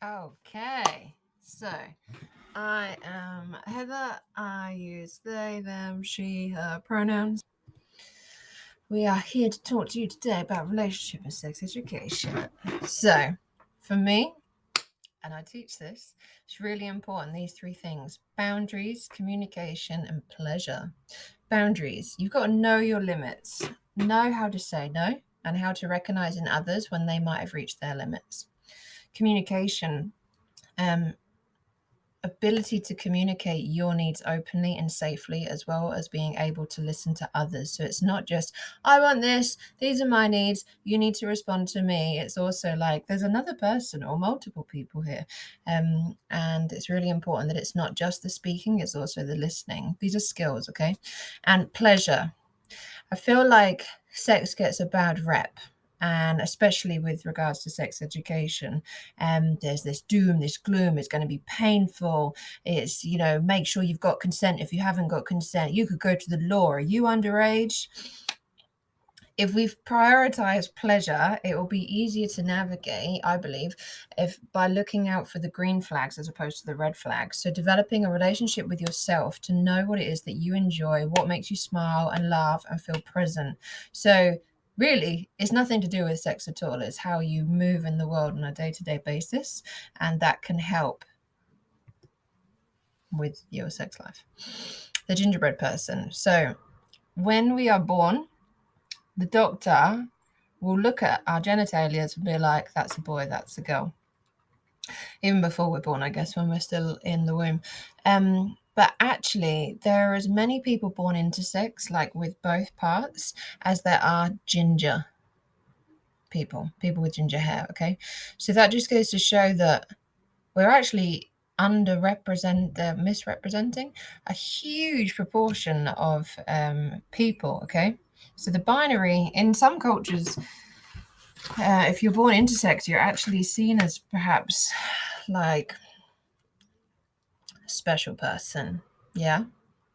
Okay, so I am Heather. I use they, them, she, her pronouns. We are here to talk to you today about relationship and sex education. So, for me, and I teach this, it's really important these three things: boundaries, communication, and pleasure. Boundaries, you've got to know your limits, know how to say no, and how to recognize in others when they might have reached their limits. Communication, um, ability to communicate your needs openly and safely, as well as being able to listen to others. So it's not just, I want this, these are my needs, you need to respond to me. It's also like there's another person or multiple people here. And it's really important that it's not just the speaking, it's also the listening. These are skills, okay? And pleasure. I feel like sex gets a bad rep, and especially with regards to sex education. There's this doom, this gloom. It's going to be painful. It's, make sure you've got consent. If you haven't got consent, you could go to the law. Are you underage? If we've prioritized pleasure, it will be easier to navigate, I believe, if by looking out for the green flags as opposed to the red flags. So developing a relationship with yourself to know what it is that you enjoy, what makes you smile and laugh and feel present. So really, it's nothing to do with sex at all. It's how you move in the world on a day-to-day basis, and that can help with your sex life. The gingerbread person. So when we are born, the doctor will look at our genitalia and be like, that's a boy, that's a girl. Even before we're born, I guess, when we're still in the womb. But actually, there are as many people born into sex, like with both parts, as there are ginger people with ginger hair, okay? So that just goes to show that we're actually misrepresenting a huge proportion of people, okay? So the binary, in some cultures, if you're born intersex, you're actually seen as perhaps like a special person. Yeah.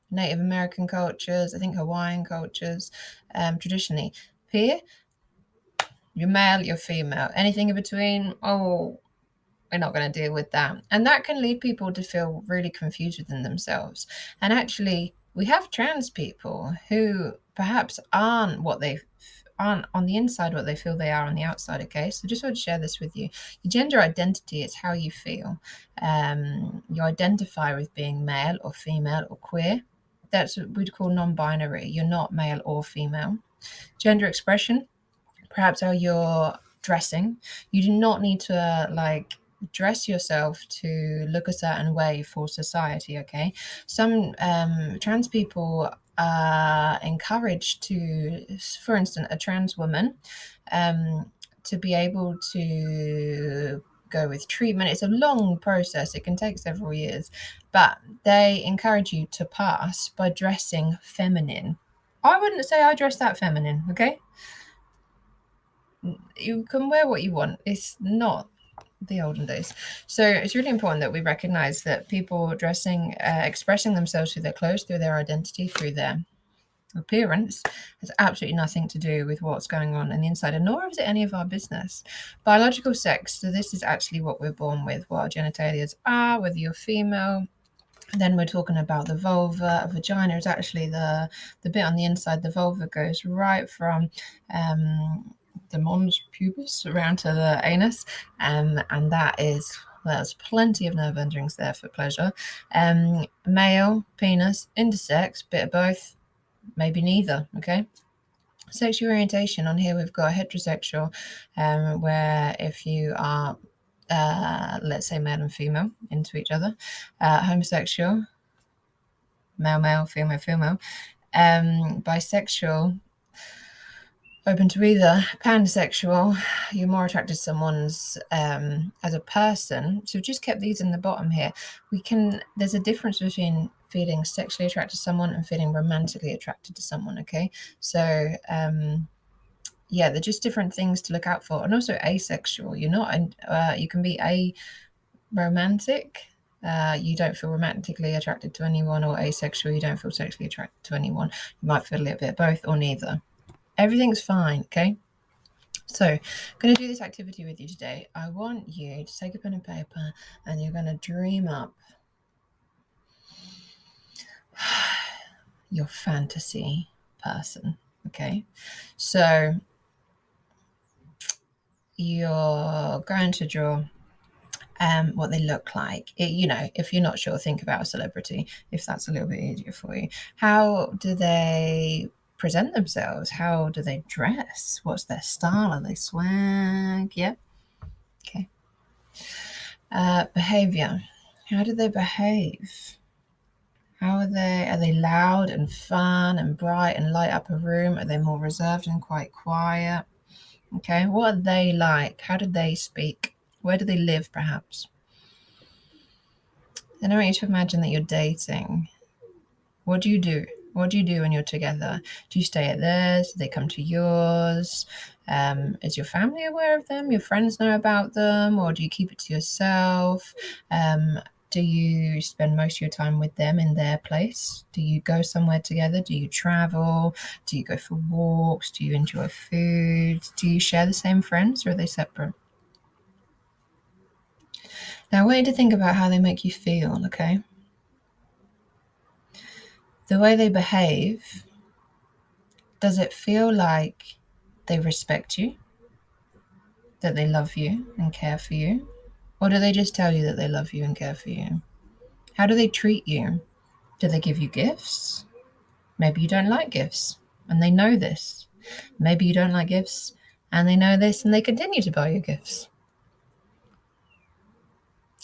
Native American cultures, I think Hawaiian cultures, traditionally. Here, you're male, you're female. Anything in between, oh, we're not going to deal with that. And that can lead people to feel really confused within themselves. And actually, we have trans people who perhaps aren't on the inside what they feel they are on the outside. Okay, so just want to share this with you. Your gender identity is how you feel. You identify with being male or female or queer. That's what we'd call non-binary. You're not male or female. Gender expression, perhaps how you're dressing. You do not need to dress yourself to look a certain way for society. Okay, some trans people are encouraged to, for instance, a trans woman, to be able to go with treatment. It's a long process, it can take several years, but they encourage you to pass by dressing feminine. I wouldn't say I dress that feminine, okay? You can wear what you want. It's not the olden days. So it's really important that we recognize that people expressing themselves through their clothes, through their identity, through their appearance has absolutely nothing to do with what's going on the inside, and nor is it any of our business. Biological sex, so this is actually what we're born with, what our genitalia are, whether you're female. Then we're talking about the vulva. A vagina is actually the bit on the inside. The vulva goes right from the mons pubis around to the anus, and there's plenty of nerve endings there for pleasure. Male, penis, intersex, bit of both, maybe neither, okay? Sexual orientation, on here we've got heterosexual, where if you are, let's say, male and female into each other. Homosexual, male, female. Bisexual, open to either. Pansexual, you're more attracted to someone's as a person. So we've just kept these in the bottom here. There's a difference between feeling sexually attracted to someone and feeling romantically attracted to someone, okay? So they're just different things to look out for. And also asexual, you can be aromantic. You don't feel romantically attracted to anyone, or asexual, you don't feel sexually attracted to anyone. You might feel a little bit of both or neither. Everything's fine, okay? So I'm going to do this activity with you today. I want you to take a pen and paper and you're going to dream up your fantasy person. Okay. So you're going to draw what they look like. If you're not sure, think about a celebrity, if that's a little bit easier for you. How do they present themselves? How do they dress? What's their style? Are they swag? Yeah. Okay. Behavior. How do they behave? How are they? Are they loud and fun and bright and light up a room? Are they more reserved and quite quiet? Okay. What are they like? How do they speak? Where do they live, perhaps? Then I want you to imagine that you're dating. What do you do? What do you do when you're together? Do you stay at theirs? Do they come to yours? Is your family aware of them? Your friends know about them? Or do you keep it to yourself? Do you spend most of your time with them in their place? Do you go somewhere together? Do you travel? Do you go for walks? Do you enjoy food? Do you share the same friends, or are they separate? Now, I want you to think about how they make you feel, okay? The way they behave, does it feel like they respect you, that they love you and care for you? Or do they just tell you that they love you and care for you? How do they treat you? Do they give you gifts? Maybe you don't like gifts and they know this. Maybe you don't like gifts and they know this and they continue to buy you gifts.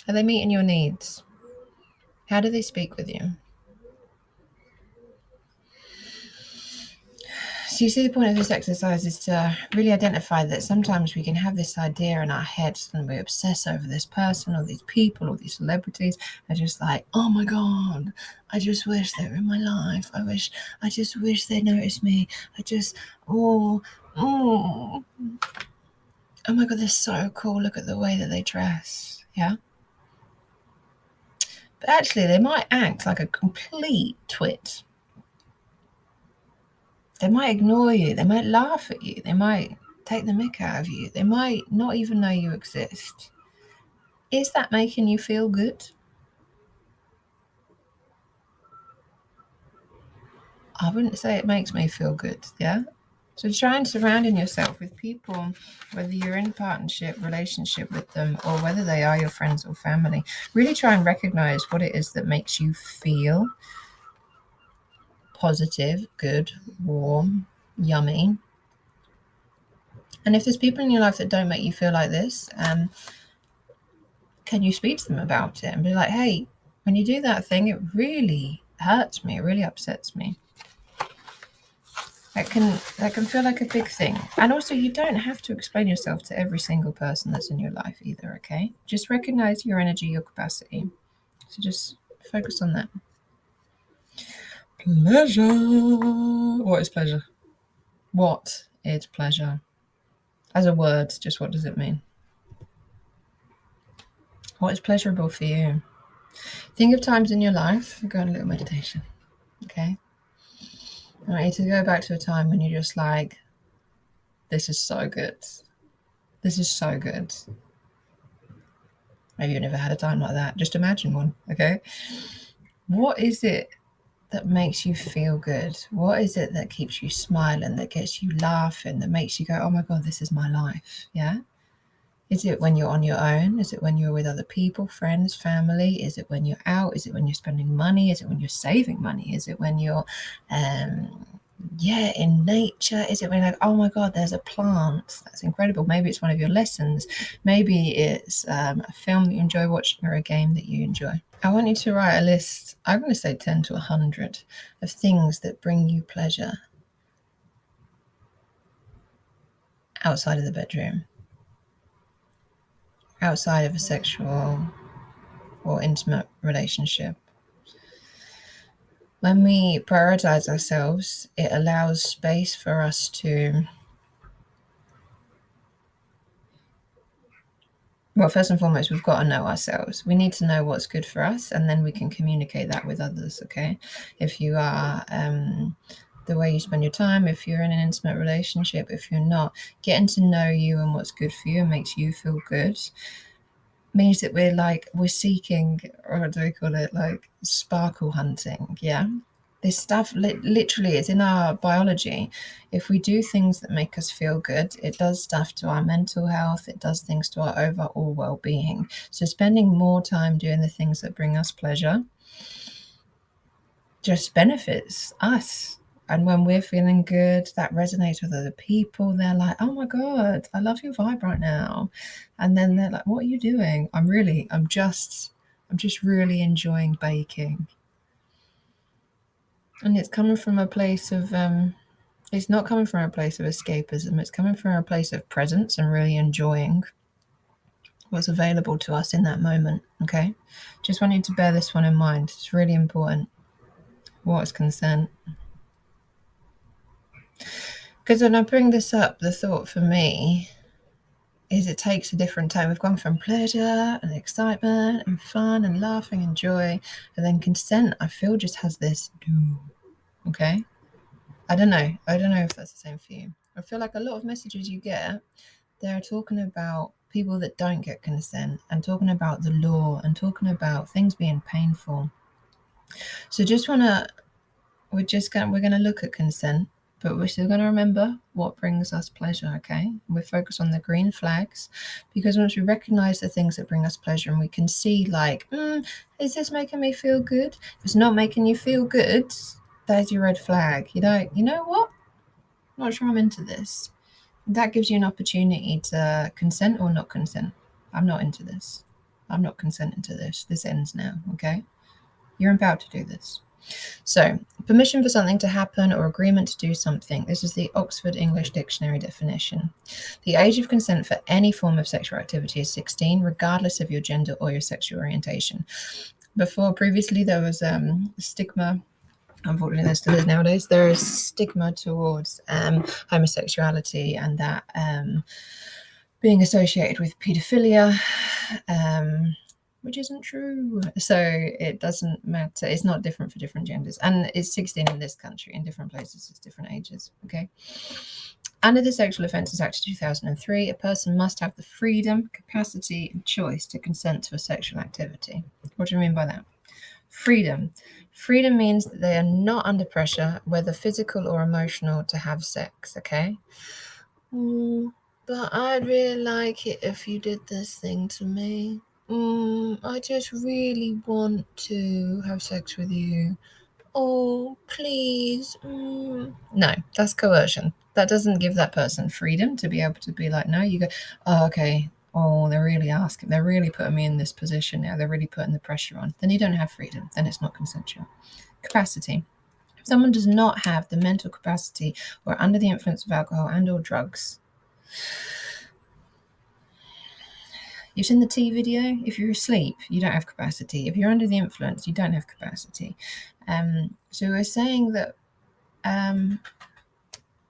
Are they meeting your needs? How do they speak with you? So you see, the point of this exercise is to really identify that sometimes we can have this idea in our heads and we obsess over this person or these people or these celebrities. Are just like, oh my God, I just wish they were in my life. I just wish they noticed me. Oh my God, they're so cool. Look at the way that they dress. Yeah. But actually, they might act like a complete twit. They might ignore you. They might laugh at you. They might take the mick out of you. They might not even know you exist. Is that making you feel good? I wouldn't say it makes me feel good, yeah? So try and surrounding yourself with people, whether you're in partnership, relationship with them, or whether they are your friends or family. Really try and recognize what it is that makes you feel positive, good, warm, yummy. And if there's people in your life that don't make you feel like this, can you speak to them about it and be like, hey, when you do that thing, it really hurts me, it really upsets me. That can feel like a big thing. And also, you don't have to explain yourself to every single person that's in your life either, okay? Just recognize your energy, your capacity. So just focus on that. Pleasure. What is pleasure? What is pleasure? As a word, just what does it mean? What is pleasurable for you? Think of times in your life, go on a little meditation, okay? I want you to go back to a time when you're just like, this is so good. This is so good. Maybe you've never had a time like that. Just imagine one, okay? What is it that makes you feel good? What is it that keeps you smiling, that gets you laughing, that makes you go, oh my God, this is my life, yeah? Is it when you're on your own? Is it when you're with other people, friends, family? Is it when you're out? Is it when you're spending money? Is it when you're saving money? Is it when you're, in nature? Is it when you're like, oh my God, there's a plant? That's incredible. Maybe it's one of your lessons. Maybe it's a film that you enjoy watching or a game that you enjoy. I want you to write a list, I'm going to say 10 to 100, of things that bring you pleasure outside of the bedroom, outside of a sexual or intimate relationship. When we prioritize ourselves, it allows space for us to, well, first and foremost, we've got to know ourselves. We need to know what's good for us, and then we can communicate that with others, okay? If you are the the way you spend your time, if you're in an intimate relationship, if you're not, getting to know you and what's good for you and makes you feel good means that we're seeking, or what do we call it, like sparkle hunting. Yeah, this stuff literally is in our biology. If we do things that make us feel good, it does stuff to our mental health, it does things to our overall well-being. So spending more time doing the things that bring us pleasure just benefits us. And when we're feeling good, that resonates with other people. They're like, oh my God, I love your vibe right now. And then they're like, what are you doing? I'm just really enjoying baking. And it's coming from a place of, it's not coming from a place of escapism. It's coming from a place of presence and really enjoying what's available to us in that moment. Okay. Just want you to bear this one in mind. It's really important. What is consent? Because when I bring this up, the thought for me is it takes a different tone. We've gone from pleasure and excitement and fun and laughing and joy, and then consent, I feel, just has this do. Okay? I don't know if that's the same for you. I feel like a lot of messages you get, they're talking about people that don't get consent and talking about the law and talking about things being painful. So we're going to look at consent, but we're still going to remember what brings us pleasure, okay? We're focused on the green flags, because once we recognize the things that bring us pleasure and we can see, like, is this making me feel good? If it's not making you feel good, there's your red flag. You know what? I'm not sure I'm into this. That gives you an opportunity to consent or not consent. I'm not into this. I'm not consenting to this. This ends now, okay? You're about to do this. So, permission for something to happen or agreement to do something. This is the Oxford English Dictionary definition. The age of consent for any form of sexual activity is 16, regardless of your gender or your sexual orientation. Previously, there was stigma. Unfortunately, there still is nowadays. There is stigma towards homosexuality, and that being associated with paedophilia, which isn't true. So it doesn't matter. It's not different for different genders. And it's 16 in this country. In different places, it's different ages. Okay. Under the Sexual Offences Act of 2003, a person must have the freedom, capacity, and choice to consent to a sexual activity. What do you mean by that? Freedom. Freedom means that they are not under pressure, whether physical or emotional, to have sex. Okay. But I'd really like it if you did this thing to me. I just really want to have sex with you. Oh, please. No, that's coercion. That doesn't give that person freedom to be able to be like, no, you go, oh, okay. Oh, they're really asking. They're really putting me in this position now. They're really putting the pressure on. Then you don't have freedom. Then it's not consensual. Capacity. If someone does not have the mental capacity or under the influence of alcohol and or drugs, you've seen the T video. If you're asleep, you don't have capacity. If you're under the influence, you don't have capacity. So we're saying that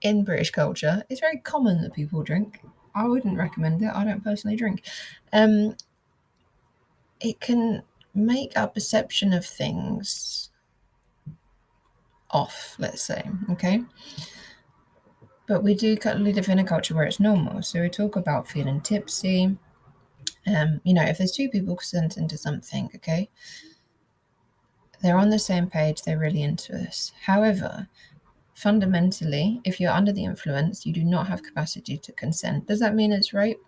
in British culture, it's very common that people drink. I wouldn't recommend it. I don't personally drink. It can make our perception of things off, let's say, okay? But we do live in a culture where it's normal. So we talk about feeling tipsy. If there's two people consenting to something, okay, they're on the same page, they're really into us. However, fundamentally, if you're under the influence, you do not have capacity to consent. Does that mean it's rape?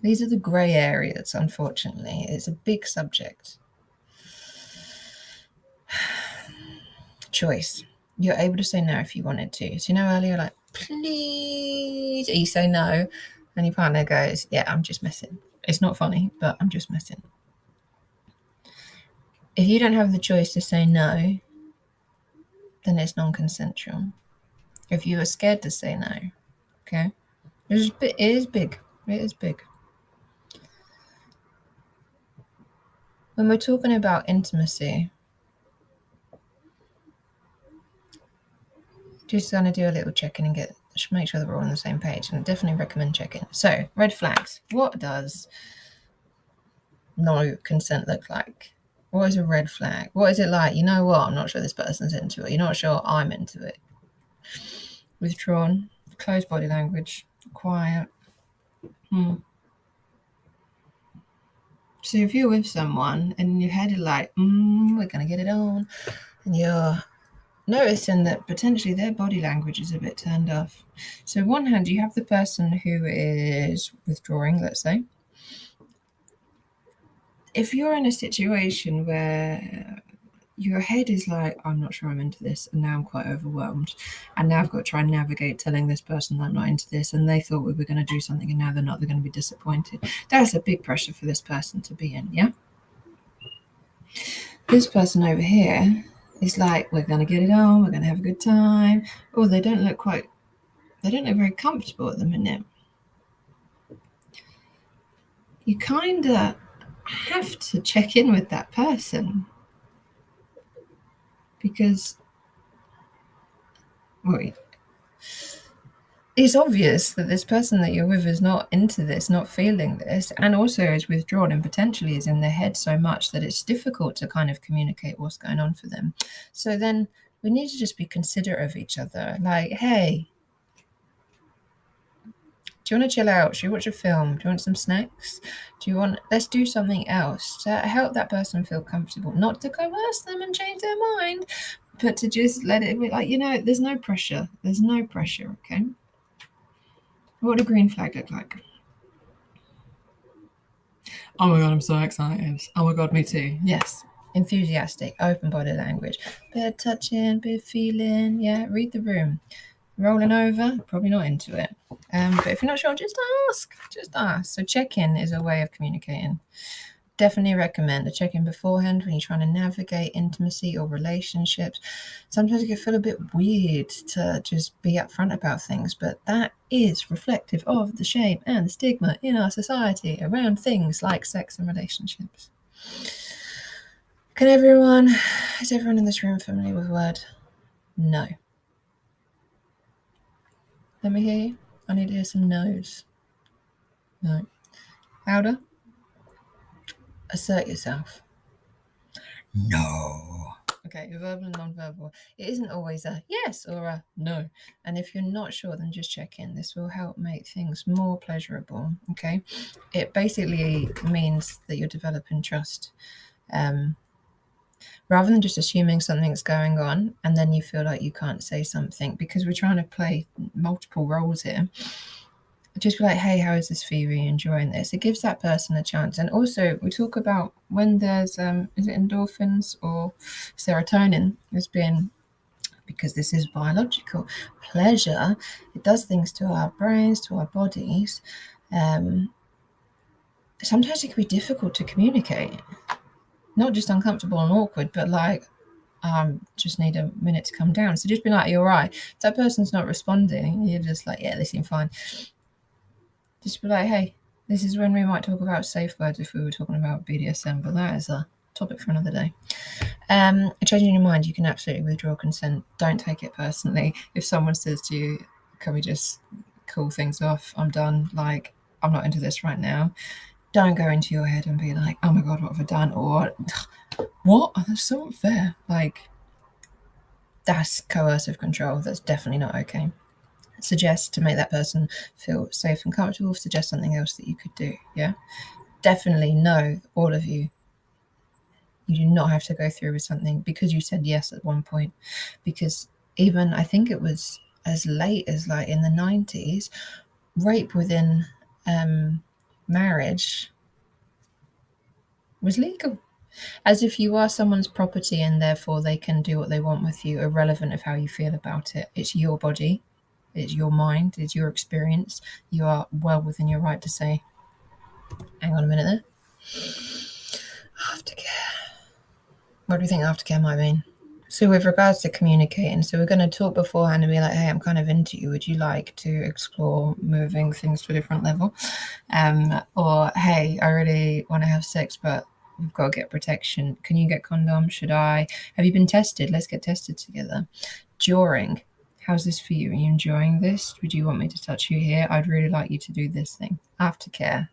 These are the grey areas, unfortunately. It's a big subject. Choice. You're able to say no if you wanted to. So, earlier, like, please, you say no, and your partner goes, yeah, I'm just messing. It's not funny, but I'm just messing. If you don't have the choice to say no, then it's non-consensual. If you are scared to say no, okay? It is big. It is big. When we're talking about intimacy, just going to do a little check-in and make sure that we're all on the same page, and definitely recommend checking. So, red flags. What does no consent look like? What is a red flag? What is it like? You know what? I'm not sure this person's into it. You're not sure I'm into it. Withdrawn, closed body language, quiet. So if you're with someone and your head is like, we're going to get it on, and you're noticing that potentially their body language is a bit turned off. So on one hand, you have the person who is withdrawing, let's say. If you're in a situation where your head is like, I'm not sure I'm into this, and now I'm quite overwhelmed, and now I've got to try and navigate telling this person I'm not into this, and they thought we were going to do something and now they're not, they're going to be disappointed. That's a big pressure for this person to be in, yeah? This person over here is like, we're going to get it on, we're going to have a good time. Oh, they don't look very comfortable at the minute. You kind of have to check in with that person because, well, it's obvious that this person that you're with is not into this, not feeling this, and also is withdrawn and potentially is in their head so much that it's difficult to kind of communicate what's going on for them. So then we need to just be considerate of each other. Like, hey, do you want to chill out? Should we watch a film? Do you want some snacks? Let's do something else to help that person feel comfortable, not to coerce them and change their mind, but to just let it be like, there's no pressure. There's no pressure, okay? What would a green flag look like? Oh my God, I'm so excited. Oh my God, me too. Yes. Enthusiastic, open body language, bit of touching, bit of feeling. Yeah, read the room. Rolling over, probably not into it. But if you're not sure, just ask. Just ask. So check-in is a way of communicating. Definitely recommend a check-in beforehand when you're trying to navigate intimacy or relationships. Sometimes it can feel a bit weird to just be upfront about things, but that is reflective of the shame and the stigma in our society around things like sex and relationships. Is everyone in this room familiar with the word no? Let me hear you. I need to hear some no's. No. Louder. Assert yourself. No. Okay, verbal and non-verbal. It isn't always a yes or a no. And if you're not sure, then just check in. This will help make things more pleasurable, okay? It basically means that you're developing trust. Rather than just assuming something's going on and then you feel like you can't say something, because we're trying to play multiple roles here. Just be like, hey, how is this for you? Are you enjoying this? It gives that person a chance. And also, we talk about when there's, is it endorphins or serotonin as being, because this is biological, pleasure. It does things to our brains, to our bodies. Sometimes it can be difficult to communicate. Not just uncomfortable and awkward, but like, just need a minute to come down. So just be like, you're right. If that person's not responding, you're just like, yeah, they seem fine. Just be like, hey, this is when we might talk about safe words if we were talking about BDSM, but that is a topic for another day. Changing your mind, you can absolutely withdraw consent. Don't take it personally. If someone says to you, can we just cool things off? I'm done. Like, I'm not into this right now. Don't go into your head and be like, oh my God, what have I done? Or, what? That's so unfair. Like, that's coercive control. That's definitely not okay. Suggest to make that person feel safe and comfortable, suggest something else that you could do. Yeah, definitely know, all of you, you do not have to go through with something because you said yes at one point. Because even I think it was as late as like in the 90s, rape within marriage was legal, as if you are someone's property and therefore they can do what they want with you, irrelevant of how you feel about it. It's your body, it's your mind, it's your experience. You are well within your right to say, hang on a minute there. Aftercare. What do you think aftercare might mean? So with regards to communicating, so we're going to talk beforehand and be like, hey, I'm kind of into you. Would you like to explore moving things to a different level? Or, hey, I really want to have sex, but we've got to get protection. Can you get condoms? Should I? Have you been tested? Let's get tested together. During, how's this for you? Are you enjoying this? Would you want me to touch you here? I'd really like you to do this thing. Aftercare.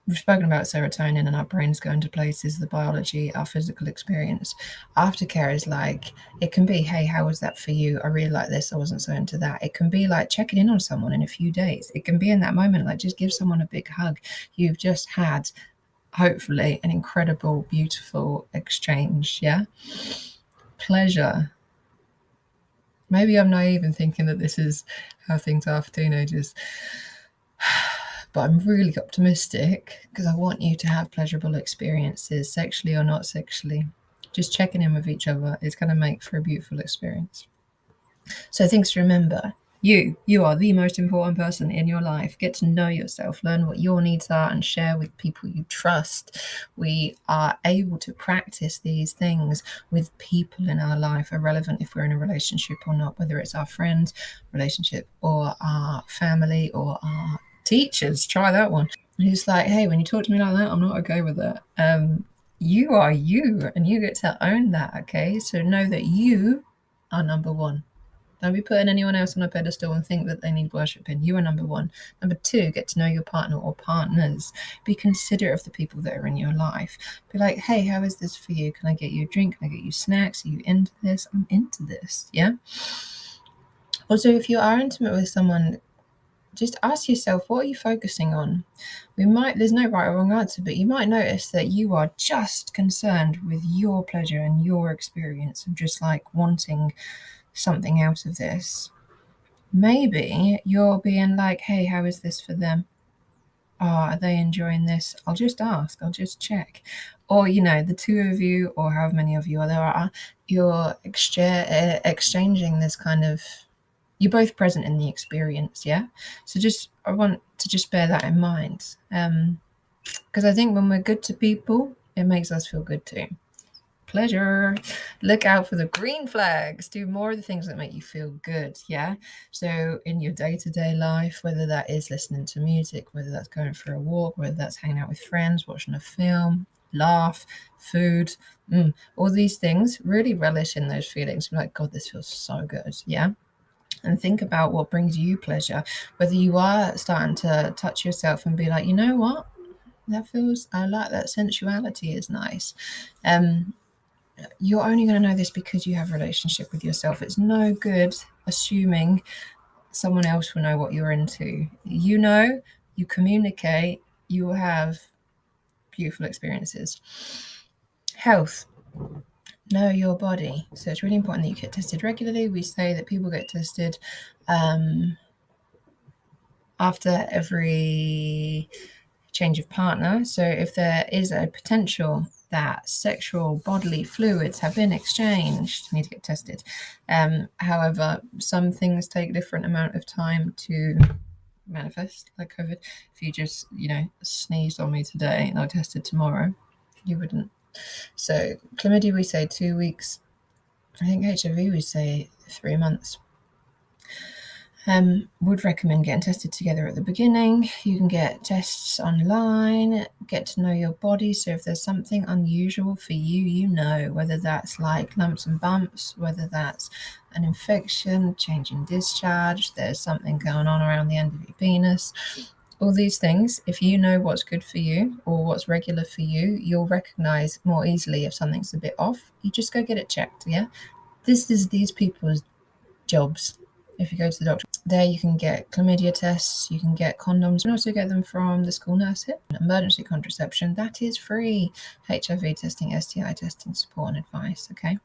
we've spoken about serotonin and our brains going to places, the biology, our physical experience. Aftercare is like, it can be, hey, how was that for you? I really like this. I wasn't so into that. It can be like checking in on someone in a few days. It can be in that moment, like just give someone a big hug. You've just had, hopefully, an incredible, beautiful exchange. Yeah. Pleasure. Maybe I'm naive in thinking that this is how things are for teenagers. But I'm really optimistic because I want you to have pleasurable experiences, sexually or not sexually. Just checking in with each other is going to make for a beautiful experience. So things to remember. You are the most important person in your life. Get to know yourself, learn what your needs are, and share with people you trust. We are able to practice these things with people in our life, irrelevant if we're in a relationship or not, whether it's our friends, relationship, or our family, or our teachers. Try that one. And he's like, hey, when you talk to me like that, I'm not okay with it. You are you, and you get to own that, okay? So know that you are number one. Don't be putting anyone else on a pedestal and think that they need worshipping. You are number one. Number two, get to know your partner or partners. Be considerate of the people that are in your life. Be like, hey, how is this for you? Can I get you a drink? Can I get you snacks? Are you into this? I'm into this. Yeah. Also, if you are intimate with someone, just ask yourself, what are you focusing on? There's no right or wrong answer, but you might notice that you are just concerned with your pleasure and your experience of just like wanting something out of this. Maybe you're being like, hey, how is this for them? Oh, are they enjoying this? I'll just ask, I'll just check. Or, the two of you, or however many of you there are, you're exchanging this kind of, you're both present in the experience, yeah? So I want to just bear that in mind. Because I think when we're good to people, it makes us feel good too. Pleasure. Look out for the green flags. Do more of the things that make you feel good. Yeah. So in your day-to-day life, whether that is listening to music, whether that's going for a walk, whether that's hanging out with friends, watching a film, laugh, food, all these things, really relish in those feelings. Be like, God, this feels so good. Yeah. And think about what brings you pleasure. Whether you are starting to touch yourself and be like, you know what? I like that sensuality is nice. You're only going to know this because you have a relationship with yourself. It's no good assuming someone else will know what you're into. You communicate, you will have beautiful experiences. Health. Know your body. So it's really important that you get tested regularly. We say that people get tested after every change of partner. So if there is a potential that sexual bodily fluids have been exchanged, you need to get tested. However, some things take a different amount of time to manifest, like COVID. If you just, sneezed on me today and I tested tomorrow, you wouldn't. So chlamydia, we say 2 weeks. I think HIV, we say 3 months. Would recommend getting tested together at the beginning. You can get tests online, get to know your body. So if there's something unusual for you, whether that's like lumps and bumps, whether that's an infection, change in discharge, there's something going on around the end of your penis. All these things, if you know what's good for you or what's regular for you, you'll recognize more easily if something's a bit off. You just go get it checked, yeah? This is these people's jobs. If you go to the doctor, there you can get chlamydia tests, you can get condoms. You can also get them from the school nurse here. Emergency contraception, that is free. HIV testing, STI testing, support and advice, okay?